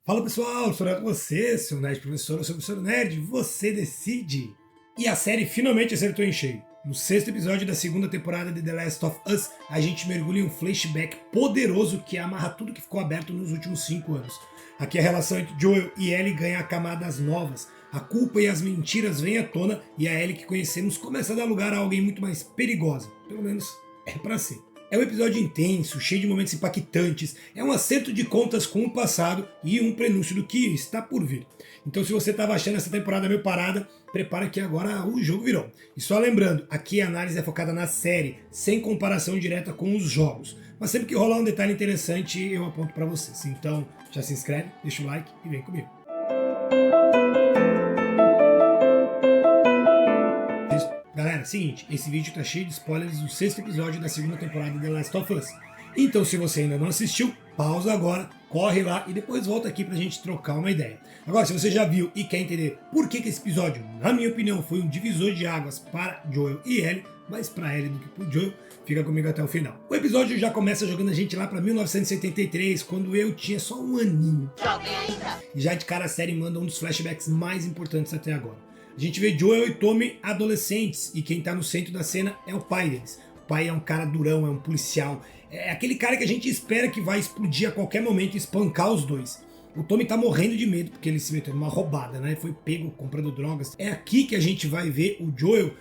Fala pessoal, sou com você, seu nerd professor, eu sou o professor nerd, você decide. E a série finalmente acertou em cheio. No sexto episódio da segunda temporada de The Last of Us, a gente mergulha em um flashback poderoso que amarra tudo que ficou aberto nos últimos 5 anos. Aqui a relação entre Joel e Ellie ganha camadas novas, a culpa e as mentiras vêm à tona e a Ellie que conhecemos começa a dar lugar a alguém muito mais perigosa, pelo menos é pra ser. É um episódio intenso, cheio de momentos impactantes, é um acerto de contas com o passado e um prenúncio do que está por vir. Então se você estava achando essa temporada meio parada, prepara que agora o jogo virou. E só lembrando, aqui a análise é focada na série, sem comparação direta com os jogos. Mas sempre que rolar um detalhe interessante, eu aponto para vocês. Então já se inscreve, deixa o like e vem comigo. Galera, seguinte, esse vídeo tá cheio de spoilers do sexto episódio da segunda temporada de The Last of Us. Então se você ainda não assistiu, pausa agora, corre lá e depois volta aqui pra gente trocar uma ideia. Agora, se você já viu e quer entender por que esse episódio, na minha opinião, foi um divisor de águas para Joel e Ellie, mais pra Ellie do que pro Joel, fica comigo até o final. O episódio já começa jogando a gente lá pra 1973, quando eu tinha só um aninho. Jovem ainda! E já de cara a série manda um dos flashbacks mais importantes até agora. A gente vê Joel e Tommy adolescentes e quem tá no centro da cena é o pai deles. O pai é um cara durão, é um policial, é aquele cara que a gente espera que vai explodir a qualquer momento e espancar os dois. O Tommy tá morrendo de medo porque ele se meteu numa roubada, né? Foi pego comprando drogas. É aqui que a gente vai ver o Joel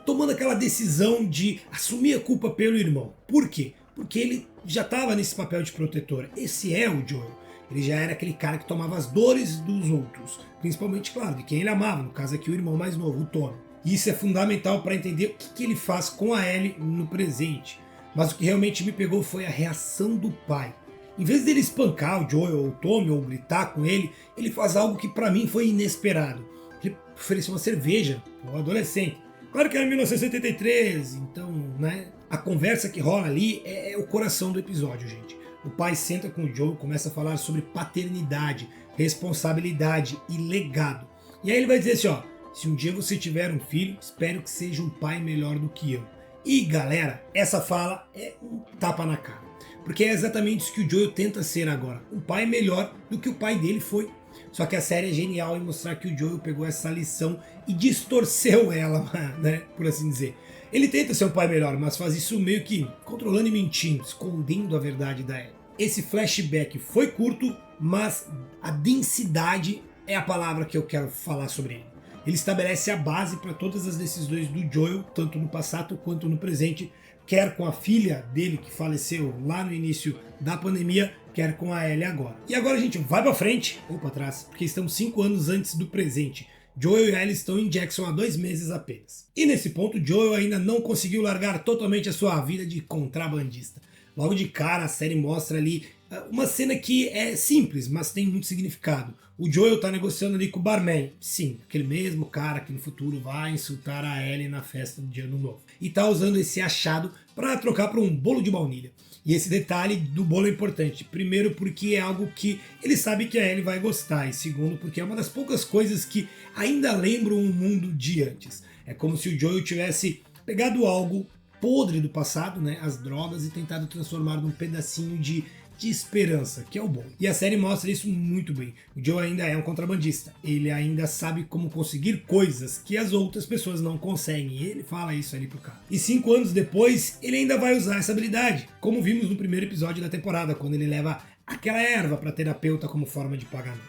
tomando aquela decisão de assumir a culpa pelo irmão. Por quê? Porque ele já estava nesse papel de protetor. Esse é o Joel. Ele já era aquele cara que tomava as dores dos outros, principalmente, claro, de quem ele amava, no caso aqui o irmão mais novo, o Tommy. E isso é fundamental para entender o que ele faz com a Ellie no presente. Mas o que realmente me pegou foi a reação do pai. Em vez dele espancar o Joel ou o Tommy ou gritar com ele, ele faz algo que para mim foi inesperado. Ele ofereceu uma cerveja ao adolescente. Claro que era 1973, então, né? A conversa que rola ali é o coração do episódio, gente. O pai senta com o Joel, começa a falar sobre paternidade, responsabilidade e legado. E aí ele vai dizer assim, ó, se um dia você tiver um filho, espero que seja um pai melhor do que eu. E galera, essa fala é um tapa na cara. Porque é exatamente isso que o Joel tenta ser agora. Um pai melhor do que o pai dele foi. Só que a série é genial em mostrar que o Joel pegou essa lição e distorceu ela, né, por assim dizer. Ele tenta ser um pai melhor, mas faz isso meio que controlando e mentindo, escondendo a verdade da Ellie. Esse flashback foi curto, mas a densidade é a palavra que eu quero falar sobre ele. Ele estabelece a base para todas as decisões do Joel, tanto no passado quanto no presente, quer com a filha dele que faleceu lá no início da pandemia, quer com a Ellie agora. E agora a gente vai para frente, ou para trás, porque estamos 5 anos antes do presente. Joel e Ellie estão em Jackson há 2 meses apenas. E nesse ponto, Joel ainda não conseguiu largar totalmente a sua vida de contrabandista. Logo de cara, a série mostra ali uma cena que é simples, mas tem muito significado. O Joel tá negociando ali com o barman. Sim, aquele mesmo cara que no futuro vai insultar a Ellie na festa de Ano Novo. E tá usando esse achado para trocar por um bolo de baunilha. E esse detalhe do bolo é importante. Primeiro porque é algo que ele sabe que a Ellie vai gostar. E segundo porque é uma das poucas coisas que ainda lembram um mundo de antes. É como se o Joel tivesse pegado algo podre do passado, né, as drogas, e tentado transformar num pedacinho de esperança, que é o bom. E a série mostra isso muito bem. O Joe ainda é um contrabandista, ele ainda sabe como conseguir coisas que as outras pessoas não conseguem, e ele fala isso ali pro cara. E 5 anos depois, ele ainda vai usar essa habilidade, como vimos no primeiro episódio da temporada, quando ele leva aquela erva para terapeuta como forma de pagamento.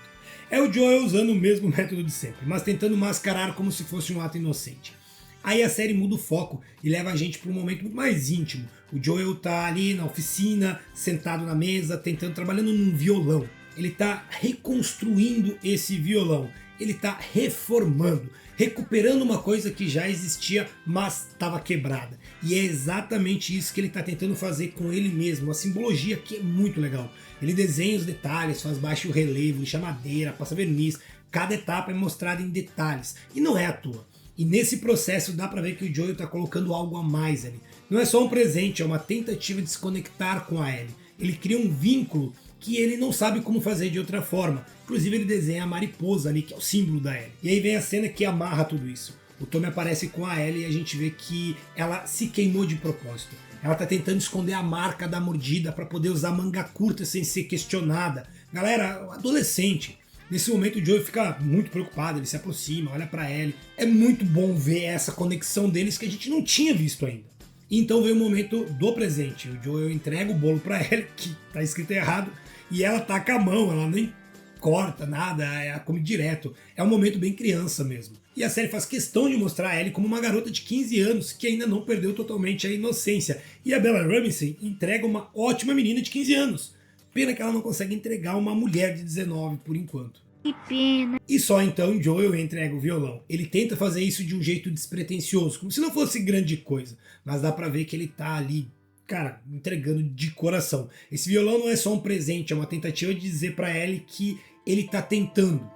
É o Joel usando o mesmo método de sempre, mas tentando mascarar como se fosse um ato inocente. Aí a série muda o foco e leva a gente para um momento muito mais íntimo. O Joel tá ali na oficina, sentado na mesa, trabalhando num violão. Ele tá reconstruindo esse violão. Ele tá reformando, recuperando uma coisa que já existia, mas estava quebrada. E é exatamente isso que ele está tentando fazer com ele mesmo. Uma simbologia que é muito legal. Ele desenha os detalhes, faz baixo relevo, lixa madeira, passa verniz. Cada etapa é mostrada em detalhes. E não é à toa. E nesse processo dá pra ver que o Joel tá colocando algo a mais ali. Não é só um presente, é uma tentativa de se conectar com a Ellie. Ele cria um vínculo que ele não sabe como fazer de outra forma. Inclusive ele desenha a mariposa ali, que é o símbolo da Ellie. E aí vem a cena que amarra tudo isso. O Tommy aparece com a Ellie e a gente vê que ela se queimou de propósito. Ela tá tentando esconder a marca da mordida para poder usar manga curta sem ser questionada. Galera, adolescente. Nesse momento o Joey fica muito preocupado, ele se aproxima, olha pra Ellie. É muito bom ver essa conexão deles que a gente não tinha visto ainda. Então vem o momento do presente. O Joel entrega o bolo pra Ellie, que tá escrito errado, e ela taca a mão, ela nem corta nada, ela come direto. É um momento bem criança mesmo. E a série faz questão de mostrar a Ellie como uma garota de 15 anos que ainda não perdeu totalmente a inocência. E a Bella Ramsey entrega uma ótima menina de 15 anos. Pena que ela não consegue entregar uma mulher de 19 por enquanto. Que pena. E só então Joel entrega o violão. Ele tenta fazer isso de um jeito despretensioso, como se não fosse grande coisa. Mas dá pra ver que ele tá ali, cara, entregando de coração. Esse violão não é só um presente, é uma tentativa de dizer pra Ellie que ele tá tentando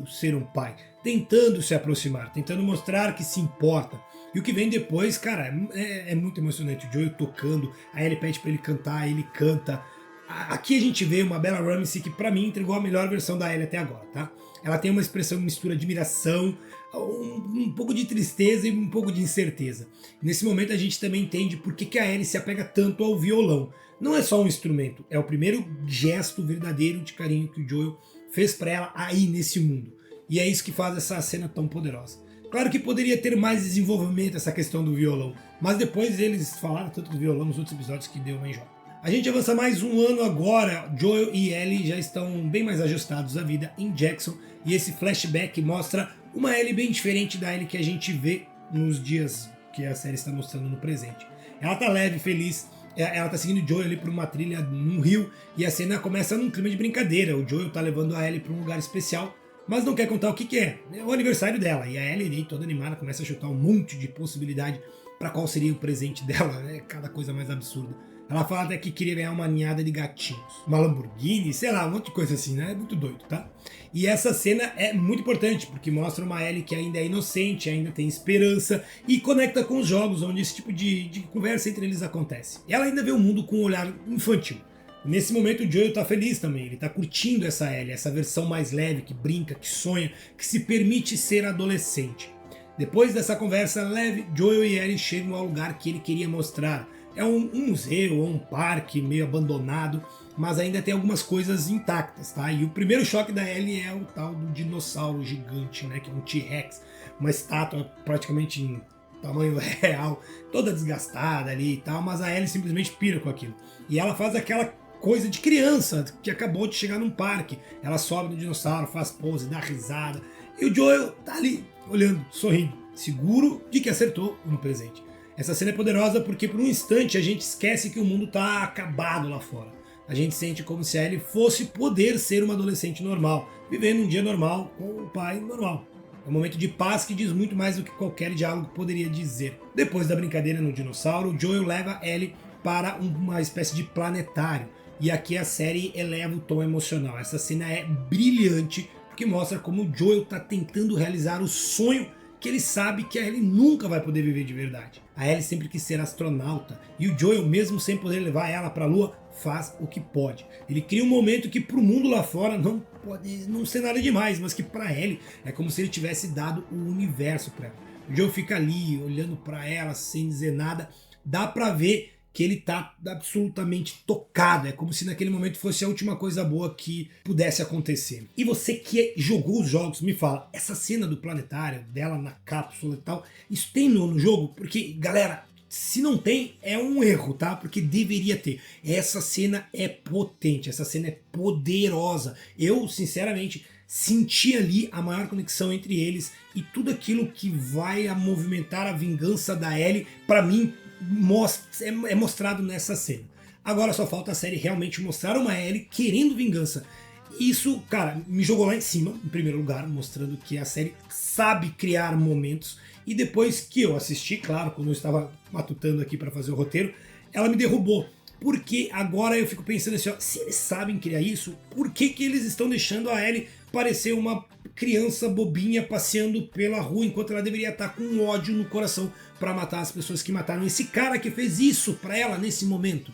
ser um pai, tentando se aproximar, tentando mostrar que se importa. E o que vem depois, cara, é muito emocionante. O Joel tocando, a Ellie pede pra ele cantar, ele canta. Aqui a gente vê uma Bella Ramsey que pra mim entregou a melhor versão da Ellie até agora, tá? Ela tem uma expressão, mistura de admiração, um pouco de tristeza e um pouco de incerteza. Nesse momento a gente também entende por que a Ellie se apega tanto ao violão. Não é só um instrumento, é o primeiro gesto verdadeiro de carinho que o Joel fez pra ela aí nesse mundo. E é isso que faz essa cena tão poderosa. Claro que poderia ter mais desenvolvimento essa questão do violão, mas depois eles falaram tanto do violão nos outros episódios que deu uma enjoada. A gente avança mais um ano agora, Joel e Ellie já estão bem mais ajustados à vida em Jackson, e esse flashback mostra uma Ellie bem diferente da Ellie que a gente vê nos dias que a série está mostrando no presente. Ela tá leve, feliz, ela tá seguindo o Joel ali por uma trilha num rio, e a cena começa num clima de brincadeira. O Joel tá levando a Ellie para um lugar especial, mas não quer contar o que é. É o aniversário dela, e a Ellie, toda animada, começa a chutar um monte de possibilidade para qual seria o presente dela, né? Cada coisa mais absurda. Ela fala até que queria ganhar uma ninhada de gatinhos, uma Lamborghini, sei lá, um monte de coisa assim, né? É muito doido, tá? E essa cena é muito importante, porque mostra uma Ellie que ainda é inocente, ainda tem esperança, e conecta com os jogos, onde esse tipo de conversa entre eles acontece. Ela ainda vê o mundo com um olhar infantil. Nesse momento o Joel tá feliz também, ele tá curtindo essa Ellie, essa versão mais leve, que brinca, que sonha, que se permite ser adolescente. Depois dessa conversa leve, Joel e Ellie chegam ao lugar que ele queria mostrar. É um museu ou um parque meio abandonado, mas ainda tem algumas coisas intactas, tá? E o primeiro choque da Ellie é o tal do dinossauro gigante, né? Que é um T-Rex, uma estátua praticamente em tamanho real, toda desgastada ali e tal, mas a Ellie simplesmente pira com aquilo. E ela faz aquela coisa de criança que acabou de chegar num parque. Ela sobe no dinossauro, faz pose, dá risada. E o Joel tá ali, olhando, sorrindo, seguro de que acertou no presente. Essa cena é poderosa porque por um instante a gente esquece que o mundo tá acabado lá fora. A gente sente como se a Ellie fosse poder ser uma adolescente normal, vivendo um dia normal com o pai normal. É um momento de paz que diz muito mais do que qualquer diálogo poderia dizer. Depois da brincadeira no dinossauro, Joel leva Ellie para uma espécie de planetário. E aqui a série eleva o tom emocional. Essa cena é brilhante porque mostra como o Joel está tentando realizar o sonho que ele sabe que a Ellie nunca vai poder viver de verdade. A Ellie sempre quis ser astronauta, e o Joel, mesmo sem poder levar ela para a Lua, faz o que pode. Ele cria um momento que para o mundo lá fora não pode não ser nada demais, mas que para Ellie é como se ele tivesse dado o universo para ela. O Joel fica ali, olhando para ela, sem dizer nada. Dá para ver que ele tá absolutamente tocado. É como se naquele momento fosse a última coisa boa que pudesse acontecer. E você que jogou os jogos, me fala, essa cena do planetário, dela na cápsula e tal, isso tem no jogo? Porque, galera, se não tem, é um erro, tá? Porque deveria ter. Essa cena é potente, essa cena é poderosa. Eu, sinceramente, senti ali a maior conexão entre eles e tudo aquilo que vai a movimentar a vingança da Ellie, pra mim, é mostrado nessa cena. Agora só falta a série realmente mostrar uma Ellie querendo vingança. Isso, cara, me jogou lá em cima, em primeiro lugar, mostrando que a série sabe criar momentos. E depois que eu assisti, claro, quando eu estava matutando aqui para fazer o roteiro, ela me derrubou. Porque agora eu fico pensando assim, ó, se eles sabem criar isso, por que eles estão deixando a Ellie parecer uma criança bobinha passeando pela rua enquanto ela deveria estar com ódio no coração para matar as pessoas que mataram esse cara que fez isso para ela nesse momento?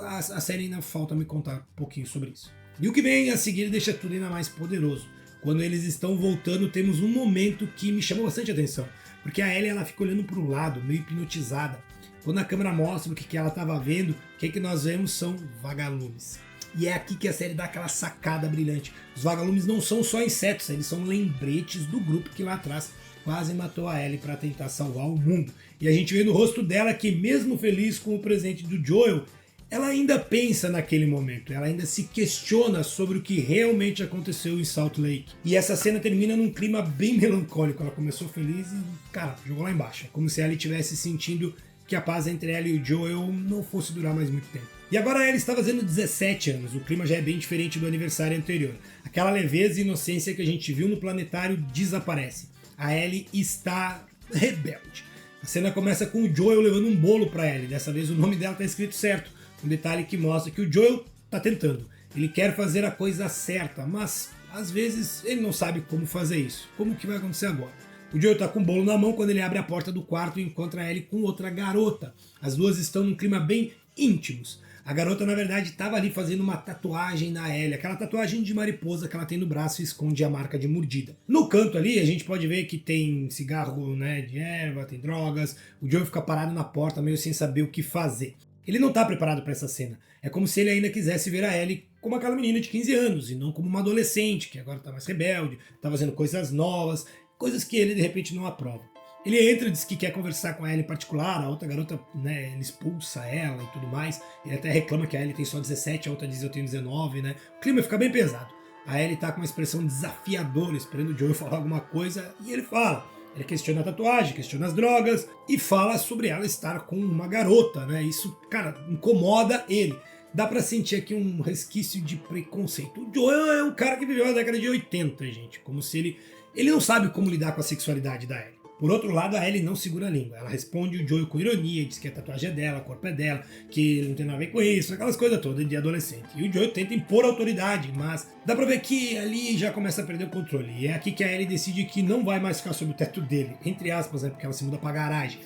A série ainda falta me contar um pouquinho sobre isso. E o que vem a seguir deixa tudo ainda mais poderoso. Quando eles estão voltando, temos um momento que me chamou bastante atenção, porque a Ellie ela fica olhando para o lado, meio hipnotizada. Quando a câmera mostra o que ela estava vendo, o que nós vemos são vagalumes. E é aqui que a série dá aquela sacada brilhante. Os vagalumes não são só insetos, eles são lembretes do grupo que lá atrás quase matou a Ellie para tentar salvar o mundo. E a gente vê no rosto dela que, mesmo feliz com o presente do Joel, ela ainda pensa naquele momento, ela ainda se questiona sobre o que realmente aconteceu em Salt Lake. E essa cena termina num clima bem melancólico. Ela começou feliz e, cara, jogou lá embaixo. É como se ela estivesse sentindo que a paz entre ela e o Joel não fosse durar mais muito tempo. E agora ela está fazendo 17 anos, o clima já é bem diferente do aniversário anterior. Aquela leveza e inocência que a gente viu no planetário desaparece. A Ellie está rebelde. A cena começa com o Joel levando um bolo para Ellie, dessa vez o nome dela está escrito certo. Um detalhe que mostra que o Joel está tentando. Ele quer fazer a coisa certa, mas às vezes ele não sabe como fazer isso. Como que vai acontecer agora? O Joel está com o bolo na mão quando ele abre a porta do quarto e encontra a Ellie com outra garota. As duas estão num clima bem íntimos. A garota, na verdade, estava ali fazendo uma tatuagem na Ellie. Aquela tatuagem de mariposa que ela tem no braço e esconde a marca de mordida. No canto ali, a gente pode ver que tem cigarro, né, de erva, tem drogas. O Joel fica parado na porta, meio sem saber o que fazer. Ele não está preparado para essa cena. É como se ele ainda quisesse ver a Ellie como aquela menina de 15 anos, e não como uma adolescente, que agora está mais rebelde, está fazendo coisas novas, coisas que ele, de repente, não aprova. Ele entra, diz que quer conversar com a Ellie em particular, a outra garota, né, ele expulsa ela e tudo mais. Ele até reclama que a Ellie tem só 17, a outra diz eu tenho 19, né? O clima fica bem pesado. A Ellie tá com uma expressão desafiadora, esperando o Joel falar alguma coisa, e ele fala. Ele questiona a tatuagem, questiona as drogas e fala sobre ela estar com uma garota, né? Isso, cara, incomoda ele. Dá pra sentir aqui um resquício de preconceito. O Joel é um cara que viveu na década de 80, gente. Como se ele não sabe como lidar com a sexualidade da Ellie. Por outro lado, a Ellie não segura a língua. Ela responde o Joel com ironia, diz que a tatuagem é dela, o corpo é dela, que não tem nada a ver com isso, aquelas coisas todas de adolescente. E o Joel tenta impor autoridade, mas dá pra ver que ali já começa a perder o controle. E é aqui que a Ellie decide que não vai mais ficar sob o teto dele, entre aspas, né, porque ela se muda pra garagem.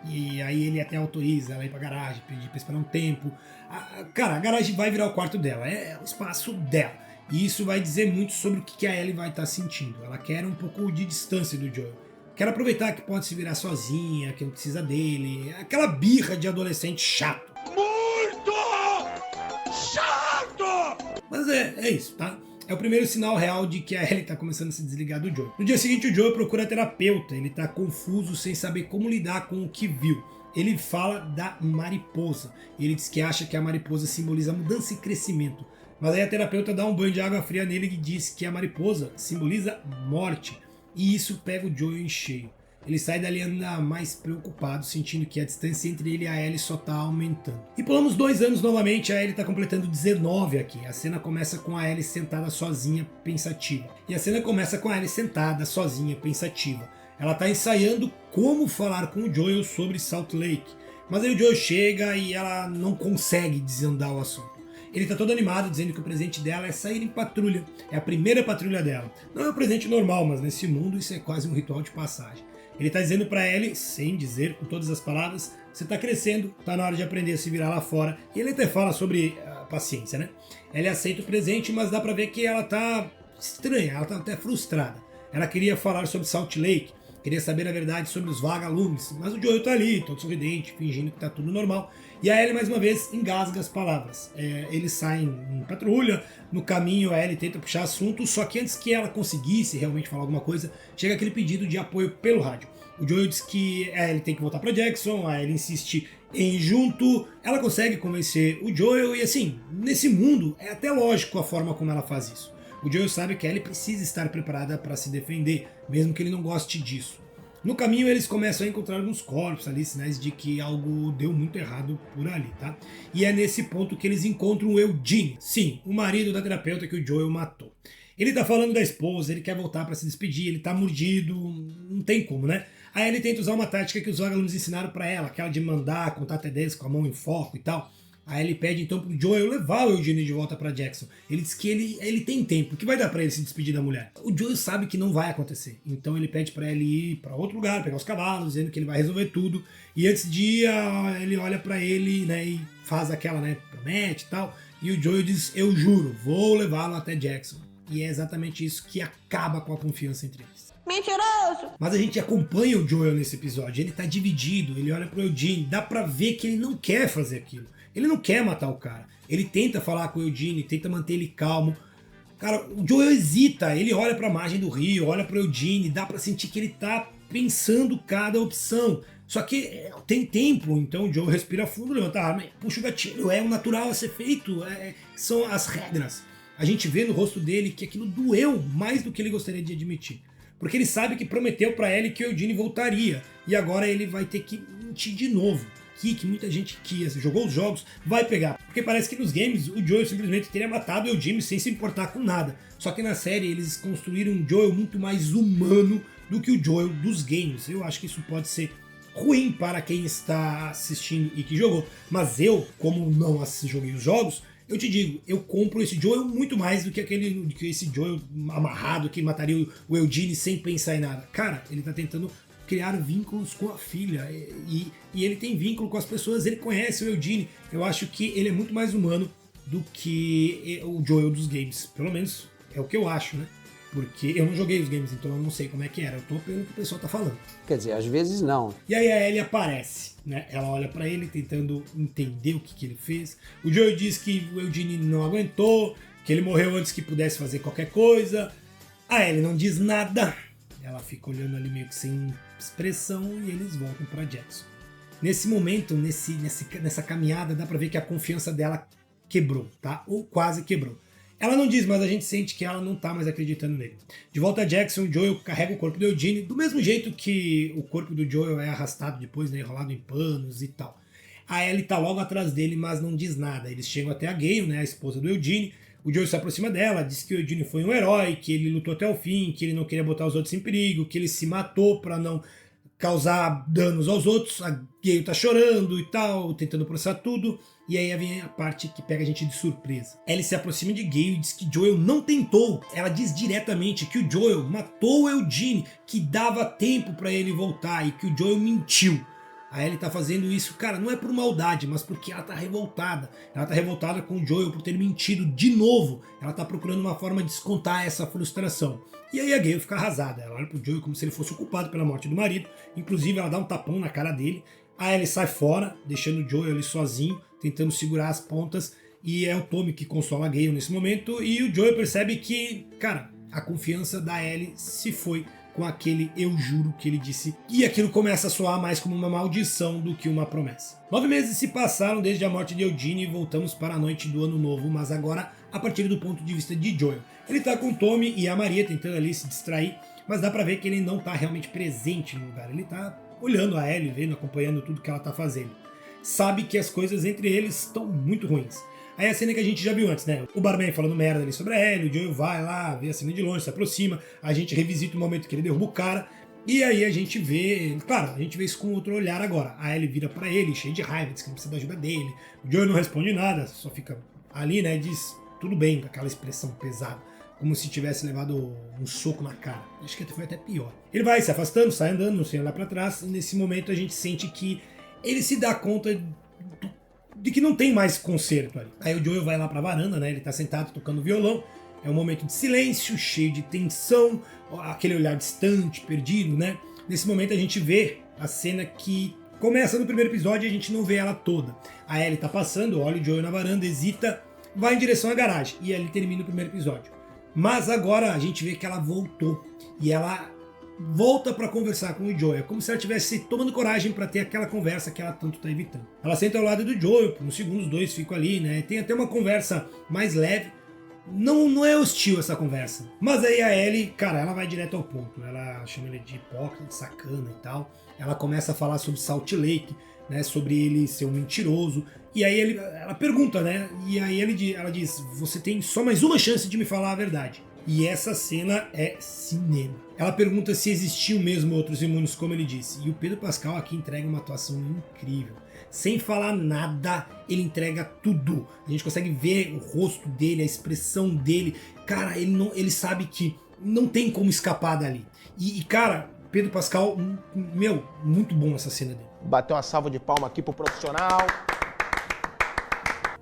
E aí ele até autoriza ela ir pra garagem, pedir pra esperar um tempo. Cara, a garagem vai virar o quarto dela, é o espaço dela. E isso vai dizer muito sobre o que a Ellie vai estar sentindo. Ela quer um pouco de distância do Joel. Quer aproveitar que pode se virar sozinha, que não precisa dele. Aquela birra de adolescente chato. Muito chato! Mas é isso, tá? É o primeiro sinal real de que a Ellie tá começando a se desligar do Joel. No dia seguinte, o Joel procura terapeuta. Ele tá confuso, sem saber como lidar com o que viu. Ele fala da mariposa. Ele diz que acha que a mariposa simboliza mudança e crescimento. Mas aí a terapeuta dá um banho de água fria nele e diz que a mariposa simboliza morte. E isso pega o Joel em cheio. Ele sai dali ainda mais preocupado, sentindo que a distância entre ele e a Ellie só tá aumentando. E pulamos 2 anos novamente, a Ellie tá completando 19 aqui. A cena começa com a Ellie sentada sozinha, pensativa. Ela tá ensaiando como falar com o Joel sobre Salt Lake. Mas aí o Joel chega e ela não consegue desandar o assunto. Ele tá todo animado, dizendo que o presente dela é sair em patrulha. É a primeira patrulha dela. Não é um presente normal, mas nesse mundo isso é quase um ritual de passagem. Ele tá dizendo pra Ellie, sem dizer, com todas as palavras, você tá crescendo, tá na hora de aprender a se virar lá fora. E ele até fala sobre a paciência, né? Ellie aceita o presente, mas dá pra ver que ela tá estranha, ela tá até frustrada. Ela queria falar sobre Salt Lake, queria saber a verdade sobre os vagalumes, mas o Joel tá ali, todo sorridente, fingindo que tá tudo normal. E a Ellie, mais uma vez, engasga as palavras. Eles saem em patrulha, no caminho a Ellie tenta puxar assunto, só que antes que ela conseguisse realmente falar alguma coisa, chega aquele pedido de apoio pelo rádio. O Joel diz que a Ellie tem que voltar para Jackson, a Ellie insiste em ir junto, ela consegue convencer o Joel e assim, nesse mundo é até lógico a forma como ela faz isso. O Joel sabe que a Ellie precisa estar preparada para se defender, mesmo que ele não goste disso. No caminho eles começam a encontrar alguns corpos ali, sinais de que algo deu muito errado por ali, tá? E é nesse ponto que eles encontram o Eugene, sim, o marido da terapeuta que o Joel matou. Ele tá falando da esposa, ele quer voltar para se despedir, ele tá mordido, não tem como, né? Aí ele tenta usar uma tática que os vagalumes ensinaram para ela, aquela de mandar, contar até 10 com a mão em foco e tal. Aí ele pede então pro Joel levar o Eugene de volta para Jackson. Ele diz que ele tem tempo, que vai dar para ele se despedir da mulher. O Joel sabe que não vai acontecer, então ele pede para ele ir para outro lugar, pegar os cavalos, dizendo que ele vai resolver tudo. E antes de ir, ele olha para ele, né, e faz aquela, né, promete e tal. E o Joel diz, eu juro, vou levá-lo até Jackson. E é exatamente isso que acaba com a confiança entre eles. Mentiroso! Mas a gente acompanha o Joel nesse episódio, ele tá dividido, ele olha pro Eugene, dá pra ver que ele não quer fazer aquilo. Ele não quer matar o cara. Ele tenta falar com o Eugene, tenta manter ele calmo. Cara, o Joel hesita, ele olha pra margem do rio, olha pro Eugene, dá pra sentir que ele tá pensando cada opção. Só que tem tempo, então o Joel respira fundo, levanta a arma, puxa o gatilho, é o natural a ser feito, são as regras. A gente vê no rosto dele que aquilo doeu mais do que ele gostaria de admitir. Porque ele sabe que prometeu pra Ellie que o Eugene voltaria, e agora ele vai ter que mentir de novo. Que muita gente que jogou os jogos vai pegar. Porque parece que nos games o Joel simplesmente teria matado o Eugene sem se importar com nada. Só que na série eles construíram um Joel muito mais humano do que o Joel dos games. Eu acho que isso pode ser ruim para quem está assistindo e que jogou. Mas eu, como não joguei os jogos, eu te digo, eu compro esse Joel muito mais do que esse Joel amarrado que mataria o Eugene sem pensar em nada. Cara, ele tá tentando criar vínculos com a filha e ele tem vínculo com as pessoas, ele conhece o Eugene. Eu acho que ele é muito mais humano do que o Joel dos games, pelo menos é o que eu acho, né? Porque eu não joguei os games, então eu não sei como é que era, eu tô pelo que o pessoal tá falando. Quer dizer, às vezes não. E aí a Ellie aparece, né? Ela olha pra ele tentando entender o que ele fez. O Joel diz que o Eugene não aguentou, que ele morreu antes que pudesse fazer qualquer coisa. A Ellie não diz nada. Ela fica olhando ali meio que sem expressão e eles voltam para Jackson. Nesse momento, nessa caminhada, dá pra ver que a confiança dela quebrou, tá? Ou quase quebrou. Ela não diz, mas a gente sente que ela não tá mais acreditando nele. De volta a Jackson, o Joel carrega o corpo do Eugene, do mesmo jeito que o corpo do Joel é arrastado depois, né, enrolado em panos e tal. A Ellie tá logo atrás dele, mas não diz nada. Eles chegam até a Gale, né, a esposa do Eugene. O Joel se aproxima dela, diz que o Eugene foi um herói, que ele lutou até o fim, que ele não queria botar os outros em perigo, que ele se matou para não causar danos aos outros. A Gale tá chorando e tal, tentando processar tudo. E aí vem a parte que pega a gente de surpresa. Ellie se aproxima de Gale e diz que Joel não tentou. Ela diz diretamente que o Joel matou o Eugene, que dava tempo para ele voltar e que o Joel mentiu. A Ellie tá fazendo isso, cara, não é por maldade, mas porque ela tá revoltada. Ela tá revoltada com o Joel por ter mentido de novo. Ela tá procurando uma forma de descontar essa frustração. E aí a Gale fica arrasada. Ela olha pro Joel como se ele fosse o culpado pela morte do marido. Inclusive ela dá um tapão na cara dele. A Ellie sai fora, deixando o Joel ali sozinho, tentando segurar as pontas. E é o Tommy que consola a Gale nesse momento. E o Joel percebe que, cara, a confiança da Ellie se foi com aquele eu juro que ele disse. E aquilo começa a soar mais como uma maldição do que uma promessa. 9 meses se passaram desde a morte de Eugene e voltamos para a noite do ano novo, mas agora a partir do ponto de vista de Joel. Ele tá com o Tommy e a Maria tentando ali se distrair, mas dá pra ver que ele não tá realmente presente no lugar. Ele tá olhando a Ellie, vendo, acompanhando tudo que ela tá fazendo. Sabe que as coisas entre eles estão muito ruins. Aí a cena que a gente já viu antes, né? O barman falando merda ali sobre a Ellie, o Joel vai lá, vê a cena de longe, se aproxima, a gente revisita o momento que ele derruba o cara, e aí a gente vê, claro, a gente vê isso com outro olhar agora. A Ellie vira pra ele, cheia de raiva, diz que não precisa da ajuda dele. O Joel não responde nada, só fica ali, né? Diz tudo bem, com aquela expressão pesada, como se tivesse levado um soco na cara. Acho que foi até pior. Ele vai se afastando, sai andando, sem olhar pra trás, e nesse momento a gente sente que ele se dá conta de que não tem mais concerto ali. Aí o Joel vai lá pra varanda, né? Ele tá sentado tocando violão. É um momento de silêncio, cheio de tensão, aquele olhar distante, perdido, né? Nesse momento a gente vê a cena que começa no primeiro episódio e a gente não vê ela toda. A Ellie tá passando, olha o Joel na varanda, hesita, vai em direção à garagem. E ali termina o primeiro episódio. Mas agora a gente vê que ela voltou. E ela volta para conversar com o Joel. É como se ela estivesse tomando coragem para ter aquela conversa que ela tanto tá evitando. Ela senta ao lado do Joel, por uns segundos, os dois ficam ali, né? Tem até uma conversa mais leve. Não é hostil essa conversa. Mas aí a Ellie, cara, ela vai direto ao ponto. Ela chama ele de hipócrita, de sacana e tal. Ela começa a falar sobre Salt Lake, né? Sobre ele ser um mentiroso. E aí ela pergunta, né? E aí ela diz, você tem só mais uma chance de me falar a verdade. E essa cena é cinema. Ela pergunta se existiam mesmo outros imunes, como ele disse. E o Pedro Pascal aqui entrega uma atuação incrível. Sem falar nada, ele entrega tudo. A gente consegue ver o rosto dele, a expressão dele. Cara, ele sabe que não tem como escapar dali. E cara, Pedro Pascal, muito bom essa cena dele. Bateu uma salva de palma aqui pro profissional.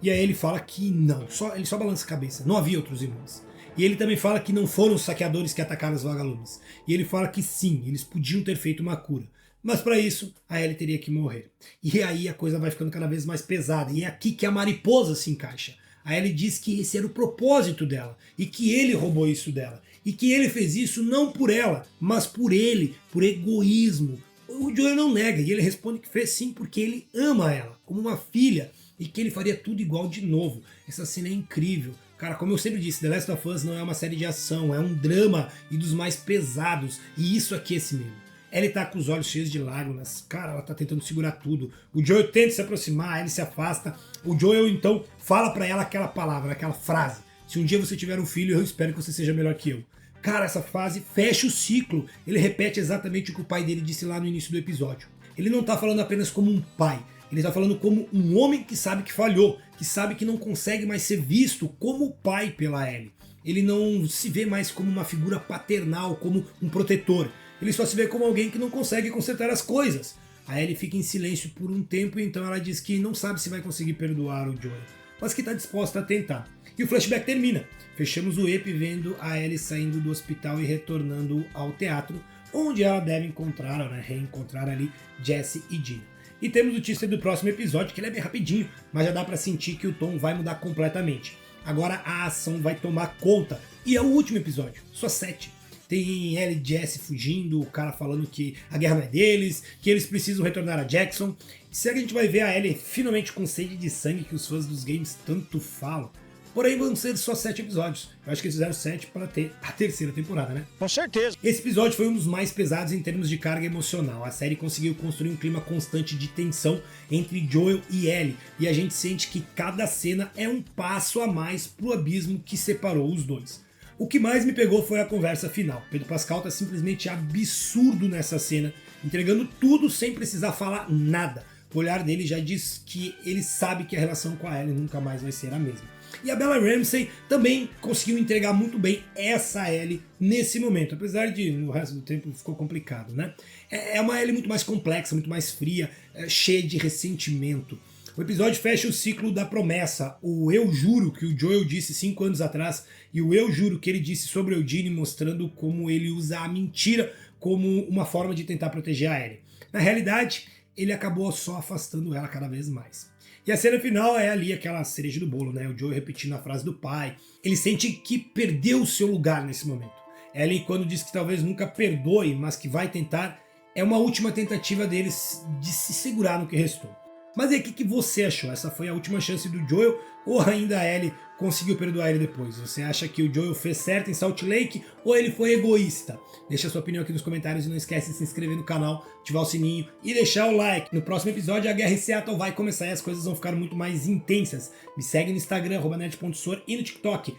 E aí ele fala que não, ele só balança a cabeça. Não havia outros imunes. E ele também fala que não foram os saqueadores que atacaram os vagalumes. E ele fala que sim, eles podiam ter feito uma cura. Mas para isso, a Ellie teria que morrer. E aí a coisa vai ficando cada vez mais pesada. E é aqui que a mariposa se encaixa. A Ellie diz que esse era o propósito dela. E que ele roubou isso dela. E que ele fez isso não por ela, mas por ele, por egoísmo. O Joel não nega e ele responde que fez sim porque ele ama ela, como uma filha. E que ele faria tudo igual de novo. Essa cena é incrível. Cara, como eu sempre disse, The Last of Us não é uma série de ação, é um drama e dos mais pesados. E isso aqui é esse mesmo. Ellie tá com os olhos cheios de lágrimas, cara, ela tá tentando segurar tudo. O Joel tenta se aproximar, a Ellie se afasta. O Joel então fala pra ela aquela palavra, aquela frase: se um dia você tiver um filho, eu espero que você seja melhor que eu. Cara, essa frase fecha o ciclo. Ele repete exatamente o que o pai dele disse lá no início do episódio. Ele não tá falando apenas como um pai, ele tá falando como um homem que sabe que falhou, que sabe que não consegue mais ser visto como pai pela Ellie. Ele não se vê mais como uma figura paternal, como um protetor. Ele só se vê como alguém que não consegue consertar as coisas. A Ellie fica em silêncio por um tempo e então ela diz que não sabe se vai conseguir perdoar o Joel, mas que está disposta a tentar. E o flashback termina. Fechamos o EP vendo a Ellie saindo do hospital e retornando ao teatro, onde ela deve encontrar, né, reencontrar ali Jesse e Dina. E temos o teaser do próximo episódio, que ele é bem rapidinho, mas já dá para sentir que o tom vai mudar completamente. Agora a ação vai tomar conta. E é o último episódio, só 7. Tem Ellie e Jesse fugindo, o cara falando que a guerra não é deles, que eles precisam retornar a Jackson. Será que a gente vai ver a Ellie finalmente com sede de sangue que os fãs dos games tanto falam? Porém vão ser só 7 episódios. Eu acho que eles fizeram 7 para ter a terceira temporada, né? Com certeza. Esse episódio foi um dos mais pesados em termos de carga emocional. A série conseguiu construir um clima constante de tensão entre Joel e Ellie. E a gente sente que cada cena é um passo a mais pro abismo que separou os dois. O que mais me pegou foi a conversa final. Pedro Pascal tá simplesmente absurdo nessa cena, entregando tudo sem precisar falar nada. O olhar dele já diz que ele sabe que a relação com a Ellie nunca mais vai ser a mesma. E a Bella Ramsey também conseguiu entregar muito bem essa Ellie nesse momento, apesar de no resto do tempo ficou complicado, né? É uma Ellie muito mais complexa, muito mais fria, cheia de ressentimento. O episódio fecha o ciclo da promessa, o eu juro que o Joel disse 5 anos atrás e o eu juro que ele disse sobre Eugene, mostrando como ele usa a mentira como uma forma de tentar proteger a Ellie. Na realidade, ele acabou só afastando ela cada vez mais. E a cena final é ali aquela cereja do bolo, né? O Joel repetindo a frase do pai. Ele sente que perdeu o seu lugar nesse momento. Ellie, quando diz que talvez nunca perdoe, mas que vai tentar, é uma última tentativa deles de se segurar no que restou. Mas e aí, o que você achou? Essa foi a última chance do Joel ou ainda a Ellie conseguiu perdoar ele depois? Você acha que o Joel fez certo em Salt Lake ou ele foi egoísta? Deixa a sua opinião aqui nos comentários e não esquece de se inscrever no canal, ativar o sininho e deixar o like. No próximo episódio a guerra em Seattle vai começar e as coisas vão ficar muito mais intensas. Me segue no Instagram, @nerd.sor e no TikTok,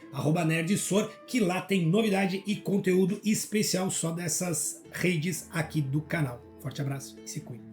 @nerdsor, que lá tem novidade e conteúdo especial só dessas redes aqui do canal. Forte abraço e se cuide.